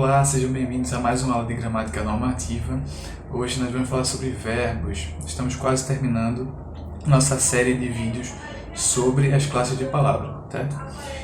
Olá, sejam bem-vindos a mais uma aula de gramática normativa. Hoje nós vamos falar sobre verbos. Estamos quase terminando nossa série de vídeos sobre as classes de palavra, certo?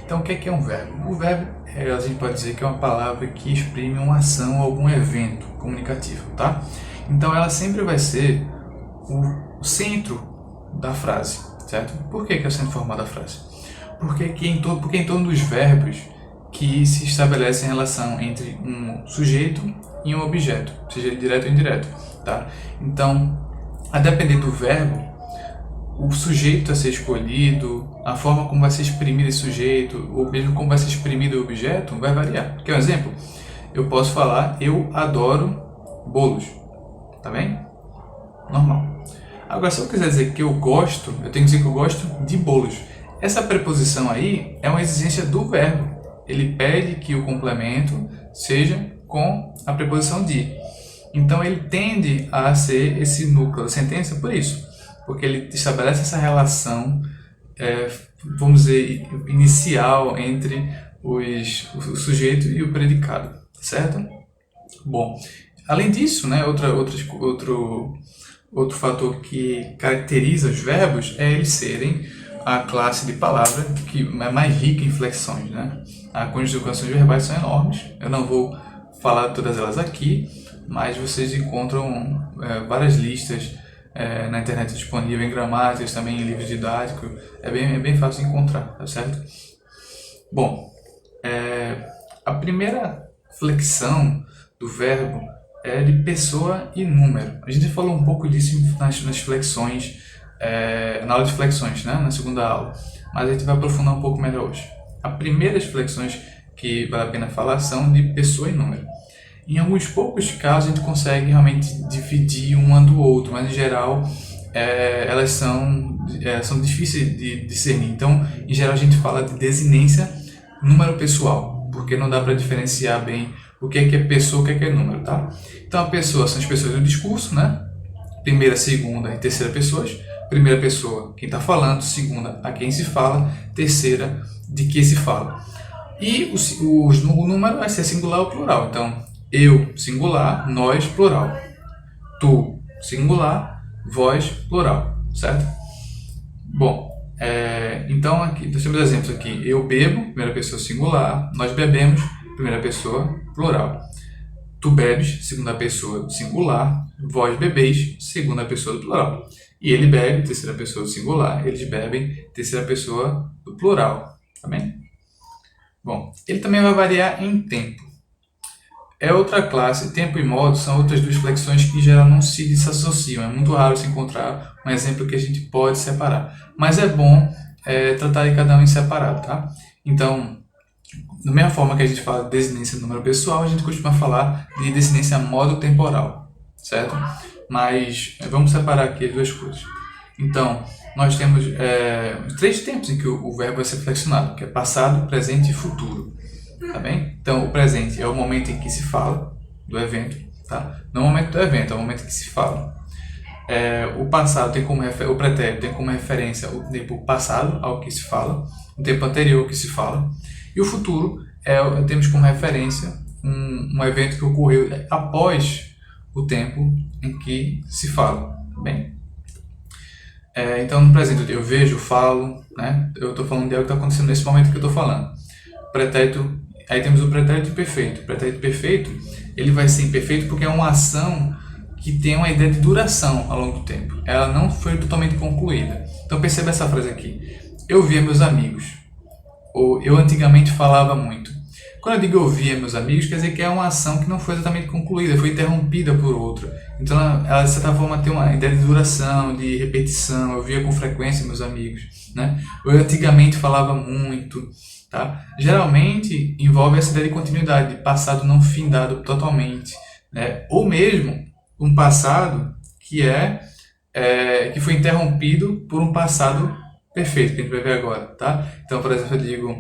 Então, o que é um verbo? O verbo, a gente pode dizer que é uma palavra que exprime uma ação ou algum evento comunicativo, tá? Então, ela sempre vai ser o centro da frase, certo? Por que é o centro formal da frase? Porque em torno dos verbos que se estabelece a relação entre um sujeito e um objeto, seja ele direto ou indireto, tá? Então, a depender do verbo, o sujeito a ser escolhido, a forma como vai ser exprimido esse sujeito, ou mesmo como vai ser exprimido o objeto, vai variar. Quer um exemplo? Eu posso falar, eu adoro bolos, tá bem? Normal. Agora, se eu quiser dizer que eu gosto, eu tenho que dizer que eu gosto de bolos. Essa preposição aí é uma exigência do verbo. Ele pede que o complemento seja com a preposição de. Então, ele tende a ser esse núcleo da sentença por isso. Porque ele estabelece essa relação, vamos dizer, inicial entre o sujeito e o predicado, certo? Bom, além disso, né, outro fator que caracteriza os verbos é eles serem a classe de palavra que é mais rica em flexões, né? As conjugações verbais são enormes, eu não vou falar de todas elas aqui, mas vocês encontram várias listas na internet disponível em gramáticas, também em livros didáticos, é bem fácil de encontrar, tá certo? Bom, a primeira flexão do verbo é de pessoa e número. A gente falou um pouco disso nas flexões, na aula de flexões, né? Na segunda aula, mas a gente vai aprofundar um pouco melhor hoje. As primeiras flexões que vale a pena falar são de pessoa e número. Em alguns poucos casos a gente consegue realmente dividir um do outro, mas em geral elas são difíceis de discernir. Então, em geral a gente fala de desinência número pessoal, porque não dá para diferenciar bem o que é pessoa e o que é número, tá? Então, a pessoa são as pessoas do discurso, né? Primeira, segunda e terceira pessoas. Primeira pessoa, quem está falando. Segunda, a quem se fala. Terceira, de que se fala. E o número vai ser singular ou plural. Então, eu, singular, nós, plural. Tu, singular, vós, plural. Certo? Bom, então aqui nós temos exemplos aqui. Eu bebo, primeira pessoa singular. Nós bebemos, primeira pessoa, plural. Tu bebes, segunda pessoa singular. Vós bebeis, segunda pessoa do plural. E ele bebe, terceira pessoa do singular. Eles bebem, terceira pessoa do plural. Tá bem? Bom, ele também vai variar em tempo. É outra classe, tempo e modo são outras duas flexões que em geral não se desassociam. É muito raro se encontrar um exemplo que a gente pode separar. Mas é bom tratar de cada um em separado, tá? Então, da mesma forma que a gente fala de desinência número pessoal, a gente costuma falar de desinência modo temporal, certo? Mas vamos separar aqui as duas coisas. Então, nós temos três tempos em que o verbo vai ser flexionado, que é passado, presente e futuro. Tá bem? Então, o presente é o momento em que se fala do evento, tá? Não é o momento do evento, é o momento em que se fala. O passado tem como o pretérito tem como referência o tempo passado ao que se fala, o tempo anterior ao que se fala. E o futuro temos como referência um evento que ocorreu após o tempo em que se fala. Bem? Então, no presente, eu vejo, falo, né? Eu estou falando de algo que está acontecendo nesse momento que eu estou falando. Pretérito, aí temos o pretérito perfeito. O pretérito perfeito, ele vai ser imperfeito porque é uma ação que tem uma ideia de duração ao longo do tempo. Ela não foi totalmente concluída. Então, perceba essa frase aqui. Eu via meus amigos. Ou eu antigamente falava muito. Quando eu digo eu via meus amigos, quer dizer que é uma ação que não foi exatamente concluída, foi interrompida por outra. Então, ela de certa forma tem uma ideia de duração, de repetição. Eu via com frequência meus amigos, né? Eu antigamente falava muito, tá? Geralmente envolve essa ideia de continuidade, de passado não findado totalmente, né? Ou mesmo um passado que foi interrompido por um passado perfeito, que a gente vai ver agora, tá? Então, por exemplo, eu digo,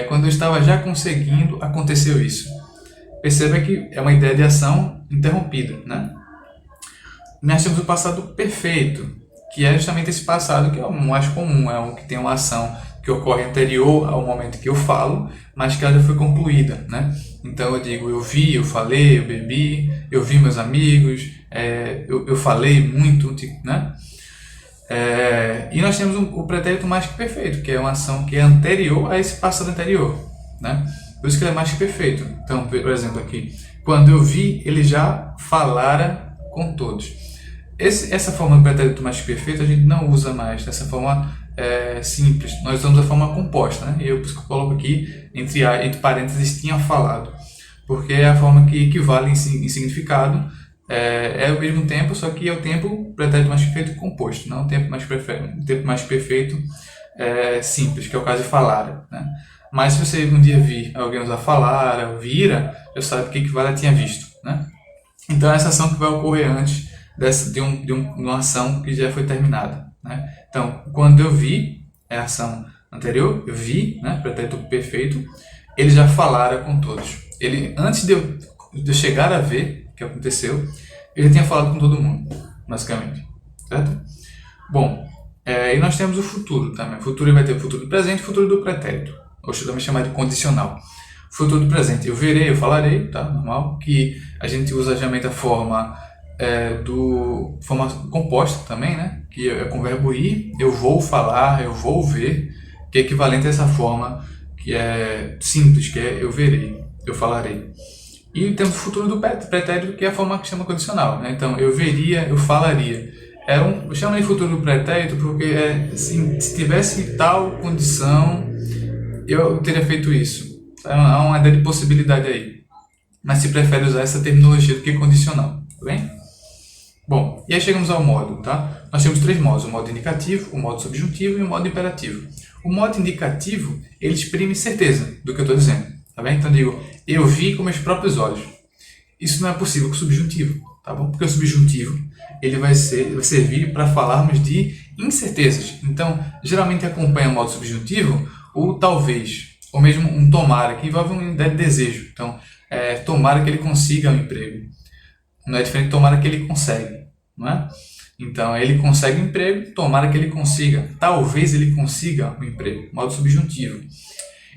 quando eu estava já conseguindo, aconteceu isso. Perceba que é uma ideia de ação interrompida, né? Nós temos o passado perfeito, que é justamente esse passado que é o mais comum, é o que tem uma ação que ocorre anterior ao momento que eu falo, mas que ela já foi concluída, né? Então eu digo, eu vi, eu falei, eu bebi, eu vi meus amigos, eu falei muito, né? E nós temos o pretérito mais que perfeito, que é uma ação que é anterior a esse passado anterior, né? Por isso que ele é mais que perfeito. Então, por exemplo, aqui, quando eu vi, ele já falara com todos. Essa forma do pretérito mais que perfeito a gente não usa mais dessa forma simples. Nós usamos a forma composta, né? E eu, por isso que eu coloco aqui entre parênteses tinha falado, porque é a forma que equivale em significado. É o mesmo tempo, só que é o tempo pretérito mais perfeito composto, não o tempo mais perfeito simples, que é o caso de falar, né? Mas se você um dia vir alguém usar falar, ou vira, já sabe que equivale a tinha visto, né? Então essa ação que vai ocorrer antes de uma ação que já foi terminada, né? Então, quando eu vi, é a ação anterior, eu vi, né? Pretérito perfeito, ele já falara com todos. Ele, antes de eu chegar a ver o que aconteceu, ele já tinha falado com todo mundo, basicamente, certo? Bom, e nós temos o futuro também. O futuro vai ter o futuro do presente e o futuro do pretérito, ou também chamado de condicional. Futuro do presente, eu verei, eu falarei, tá? Normal, que a gente usa geralmente a forma forma composta também, né? Que é com o verbo ir, eu vou falar, eu vou ver, que é equivalente a essa forma que é simples, que é eu verei, eu falarei. E temos o futuro do pretérito, que é a forma que chama condicional, né? Então, eu veria, eu falaria. Eu chamo de futuro do pretérito porque assim, se tivesse tal condição, eu teria feito isso. Há uma ideia de possibilidade aí. Mas se prefere usar essa terminologia do que condicional, tá bem? Bom, e aí chegamos ao modo, tá? Nós temos 3 modos, o modo indicativo, o modo subjuntivo e o modo imperativo. O modo indicativo, ele exprime certeza do que eu estou dizendo, tá bem? Então eu digo, eu vi com meus próprios olhos. Isso não é possível com o subjuntivo, tá bom? Porque o subjuntivo, ele vai servir para falarmos de incertezas. Então, geralmente acompanha o modo subjuntivo o talvez, ou mesmo um tomara, que envolve uma ideia de desejo. Então, tomara que ele consiga um emprego. Não é diferente de tomara que ele consegue, não é? Então, ele consegue um emprego, tomara que ele consiga. Talvez ele consiga um emprego. Modo subjuntivo.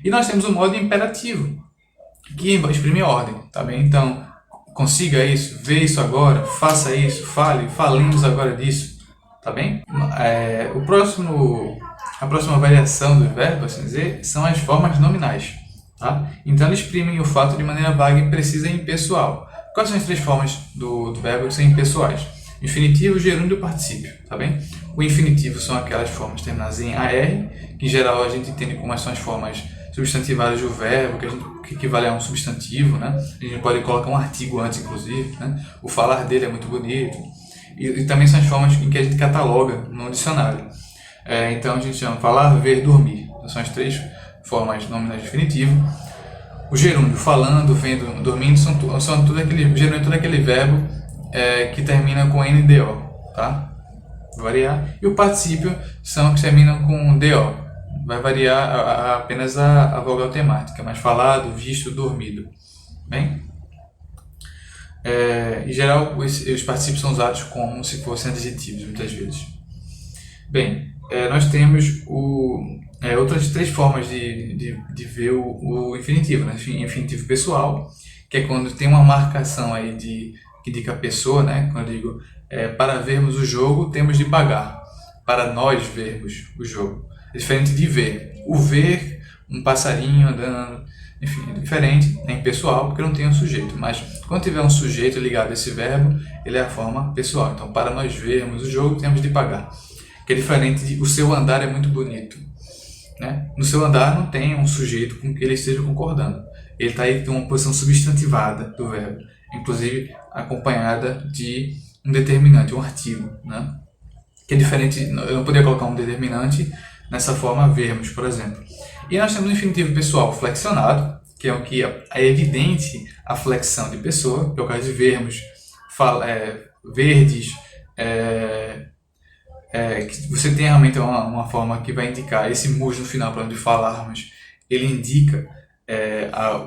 E nós temos o modo imperativo, que exprime ordem, tá bem? Então, consiga isso, vê isso agora, faça isso, falemos agora disso, tá bem? A próxima variação do verbo, assim dizer, são as formas nominais, tá? Então, eles exprimem o fato de maneira vaga, imprecisa e impessoal. Quais são as 3 formas do verbo que são impessoais? Infinitivo, gerúndio e particípio, tá bem? O infinitivo são aquelas formas terminadas em AR, que em geral a gente entende como são as formas substantivadas do verbo, que equivale a um substantivo, né? A gente pode colocar um artigo antes, inclusive, né? O falar dele é muito bonito. E também são as formas em que a gente cataloga no dicionário. Então a gente chama falar, ver, dormir. Então, são as 3 formas nominais de definitivo. O gerúndio, falando, vendo, dormindo, são tudo aquele, gerúndio é todo aquele verbo que termina com NDO, tá? Vai variar. E o particípio são que terminam com DO. Vai variar apenas a vogal temática, mas falado, visto, dormido. Bem? Em geral, os particípios são usados como se fossem adjetivos, muitas vezes. Bem, nós temos outras 3 formas de ver o infinitivo, né? Infinitivo pessoal, que é quando tem uma marcação aí que indica a pessoa, né? Quando eu digo, para vermos o jogo, temos de pagar. Para nós vermos o jogo. É diferente de ver. O ver, um passarinho andando, enfim, é diferente, é impessoal, porque não tem um sujeito. Mas quando tiver um sujeito ligado a esse verbo, ele é a forma pessoal. Então, para nós vermos o jogo, temos de pagar. Que é diferente de o seu andar é muito bonito, né? No seu andar não tem um sujeito com que ele esteja concordando. Ele está aí em uma posição substantivada do verbo, inclusive acompanhada de um determinante, um artigo, né? Que é diferente, eu não poderia colocar um determinante nessa forma vermos, por exemplo. E nós temos o infinitivo pessoal flexionado, que é o que é evidente a flexão de pessoa, que é o caso de vermos, verdes, que você tem realmente uma forma que vai indicar esse mus no final, para onde falarmos, ele indica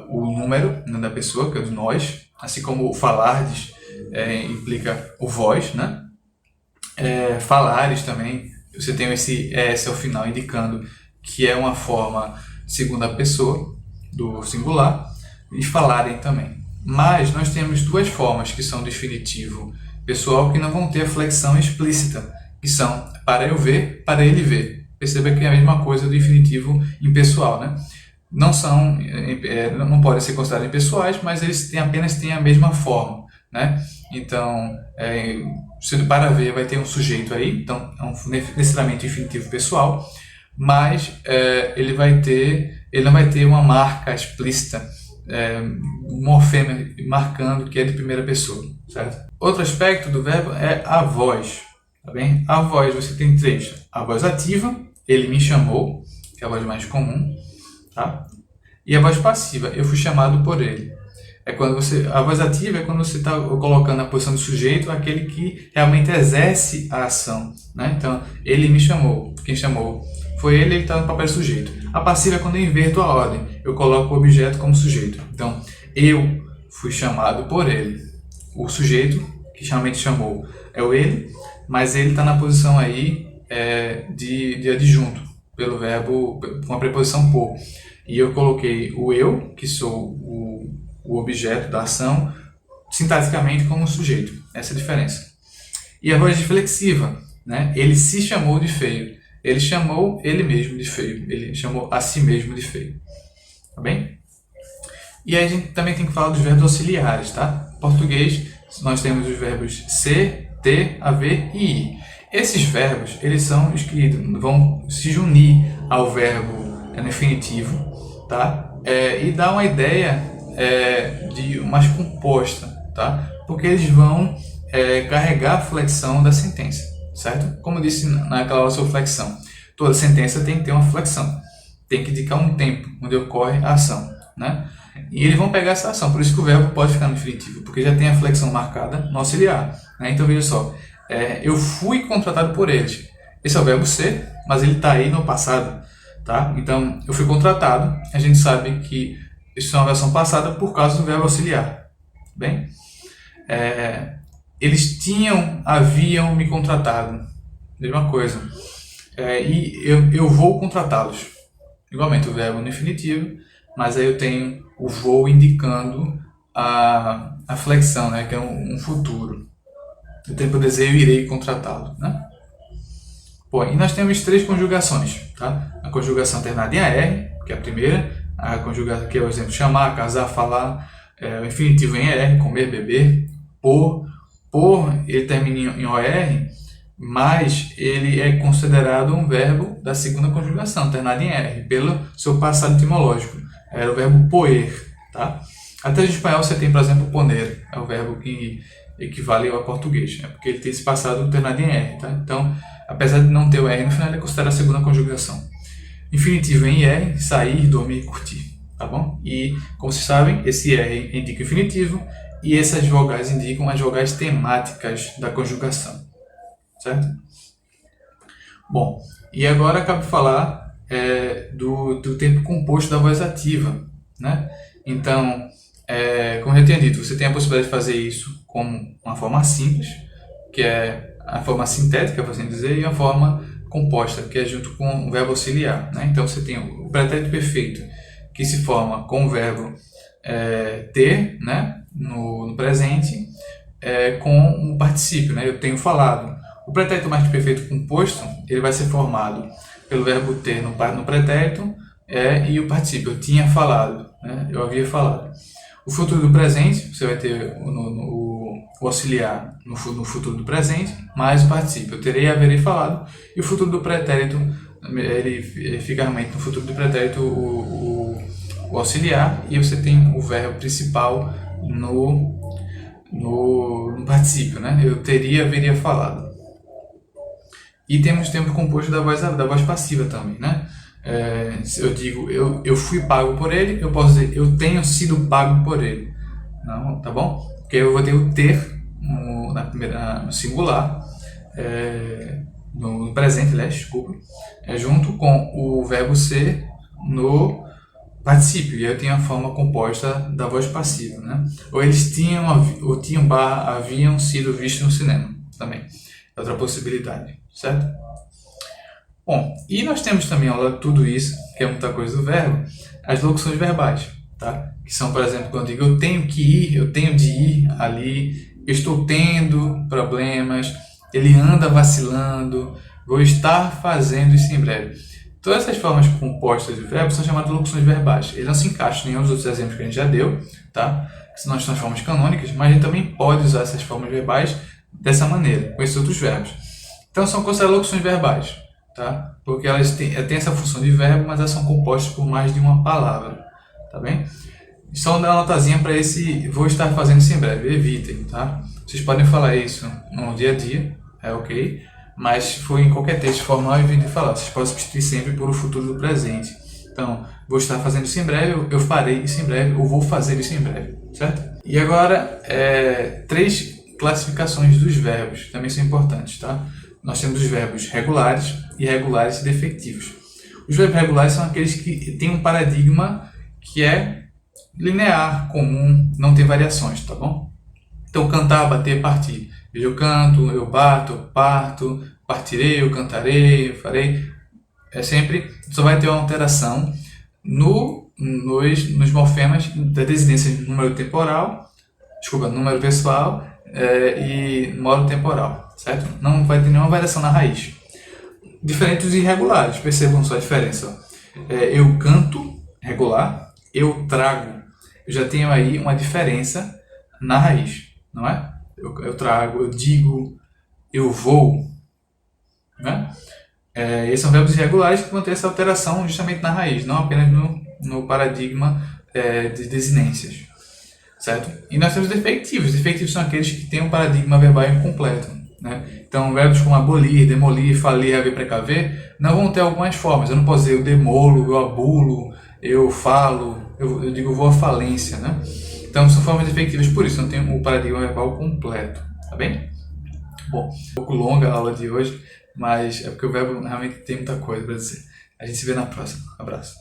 o número, né, da pessoa, que é o de nós, assim como o falardes implica o vós, né? Falares também, você tem esse S ao final indicando que é uma forma segunda pessoa do singular, e falarem também. Mas nós temos duas formas que são do infinitivo pessoal que não vão ter a flexão explícita, que são para eu ver, para ele ver. Perceba que é a mesma coisa do infinitivo impessoal, né? Não são, não podem ser considerados impessoais, mas eles apenas têm a mesma forma, né? Então, para ver vai ter um sujeito aí, então é necessariamente um infinitivo pessoal, mas ele não vai ter uma marca explícita, um morfema marcando que é de primeira pessoa, certo? Outro aspecto do verbo é a voz, tá bem? A voz você tem três: a voz ativa, ele me chamou, que é a voz mais comum, tá? E a voz passiva, eu fui chamado por ele. A voz ativa é quando você está colocando na posição do sujeito aquele que realmente exerce a ação, né? Então, ele me chamou, quem chamou foi ele está no papel de sujeito. A passiva é quando eu inverto a ordem, eu coloco o objeto como sujeito. Então, eu fui chamado por ele. O sujeito, que realmente chamou, é o ele, mas ele está na posição aí de adjunto, pelo verbo, com a preposição por. E eu coloquei o eu, que sou o objeto da ação, sintaticamente como sujeito. Essa é a diferença. E a voz reflexiva, né? Ele se chamou de feio. Ele chamou ele mesmo de feio. Ele chamou a si mesmo de feio. Tá bem? E aí a gente também tem que falar dos verbos auxiliares, tá? Em português, nós temos os verbos ser, ter, haver e ir. Esses verbos, eles são escritos, vão se unir ao verbo no infinitivo, tá? E dá uma ideia de mais composta, tá? Porque eles vão carregar a flexão da sentença, certo? Como eu disse naquela aula sobre flexão, toda sentença tem que ter uma flexão, tem que indicar um tempo onde ocorre a ação, né? E eles vão pegar essa ação, por isso que o verbo pode ficar no infinitivo, porque já tem a flexão marcada no auxiliar, né? Então veja só, eu fui contratado por eles. Esse é o verbo ser, mas ele está aí no passado, tá? Então eu fui contratado, a gente sabe que isso é uma versão passada por causa do verbo auxiliar, bem? Eles haviam me contratado, mesma coisa. E eu vou contratá-los. Igualmente, o verbo no infinitivo, mas aí eu tenho o vou indicando a flexão, né, que é um futuro. Eu tenho que dizer eu irei contratá-lo, né? Bom, e nós temos três conjugações, tá? A conjugação terminada em AR, que é a primeira, a conjugação que é o exemplo chamar, casar, falar, o infinitivo em ER, comer, beber, por, ele termina em OR, mas ele é considerado um verbo da segunda conjugação, terminado em R, pelo seu passado etimológico. Era o verbo poer, tá? Até em espanhol você tem, por exemplo, poner, é o verbo que equivale ao português, porque ele tem esse passado terminado em R, tá? Então, apesar de não ter o R no final, ele é considerado a segunda conjugação. Infinitivo em IR, sair, dormir, curtir, tá bom? E, como vocês sabem, esse R indica o infinitivo e essas vogais indicam as vogais temáticas da conjugação, certo? Bom, e agora cabe falar do tempo composto da voz ativa, né? Então, como eu já tinha dito, você tem a possibilidade de fazer isso como uma forma simples, que é a forma sintética, por assim dizer, e a forma composta, que é junto com o verbo auxiliar, né? Então você tem o pretérito perfeito, que se forma com o verbo ter, né, no presente, com o particípio, né? Eu tenho falado. O pretérito mais perfeito composto, ele vai ser formado pelo verbo ter no pretérito e o particípio. Eu tinha falado, né? Eu havia falado. O futuro do presente, você vai ter o auxiliar no futuro do presente, mais o particípio. Eu terei, haverei falado. E o futuro do pretérito, ele fica realmente no futuro do pretérito o auxiliar, e você tem o verbo principal no particípio, né? Eu teria, haveria falado. E temos o tempo composto da voz passiva também, né? Eu digo, eu fui pago por ele, eu posso dizer, eu tenho sido pago por ele. Não, tá bom? Porque eu vou ter o ter no singular, no presente, aliás, desculpa, junto com o verbo ser no particípio, e eu tenho a forma composta da voz passiva, né? Ou eles haviam sido vistos no cinema, também. É outra possibilidade, certo? Bom, e nós temos também, ao lado de tudo isso, que é muita coisa do verbo, as locuções verbais, tá? Que são, por exemplo, quando eu digo eu tenho que ir, eu tenho de ir ali, eu estou tendo problemas, ele anda vacilando, vou estar fazendo isso em breve. Todas essas formas compostas de verbo são chamadas de locuções verbais. Ele não se encaixa em nenhum dos outros exemplos que a gente já deu, tá? Que são as formas canônicas, mas a gente também pode usar essas formas verbais dessa maneira, com esses outros verbos. Então são consideradas locuções verbais, tá? Porque elas têm essa função de verbo, mas elas são compostas por mais de uma palavra, tá bem? Só dar uma notazinha para esse vou estar fazendo isso em breve, evitem, tá? Vocês podem falar isso no dia a dia, é ok, mas se for em qualquer texto formal, evitem falar. Vocês podem substituir sempre por o futuro do presente. Então, vou estar fazendo isso em breve, eu farei isso em breve, ou vou fazer isso em breve, certo? E agora, 3 classificações dos verbos, também são importantes, tá? Nós temos os verbos regulares, irregulares e defectivos. Os verbos regulares são aqueles que têm um paradigma que é linear, comum, não tem variações, tá bom? Então, cantar, bater, partir. Eu canto, eu bato, eu parto, partirei, eu cantarei, eu farei. É sempre, só vai ter uma alteração nos morfemas da desinência número temporal, número pessoal e modo temporal, certo? Não vai ter nenhuma variação na raiz. Diferente dos irregulares, percebam só a diferença. Eu canto, regular, eu trago. Eu já tenho aí uma diferença na raiz, não é? Eu trago, eu digo, eu vou, né? Esses são verbos irregulares que vão ter essa alteração justamente na raiz, não apenas no paradigma de desinências, certo? E nós temos defectivos. Defectivos são aqueles que têm um paradigma verbal incompleto, né? Então, verbos como abolir, demolir, falir, haver, precaver, não vão ter algumas formas. Eu não posso dizer eu demolo, eu abulo, eu falo, eu digo eu vou à falência, né? Então, são formas defectivas por isso, não tem o paradigma verbal completo, tá bem? Bom, um pouco longa a aula de hoje, mas é porque o verbo realmente tem muita coisa para dizer. A gente se vê na próxima. Abraço.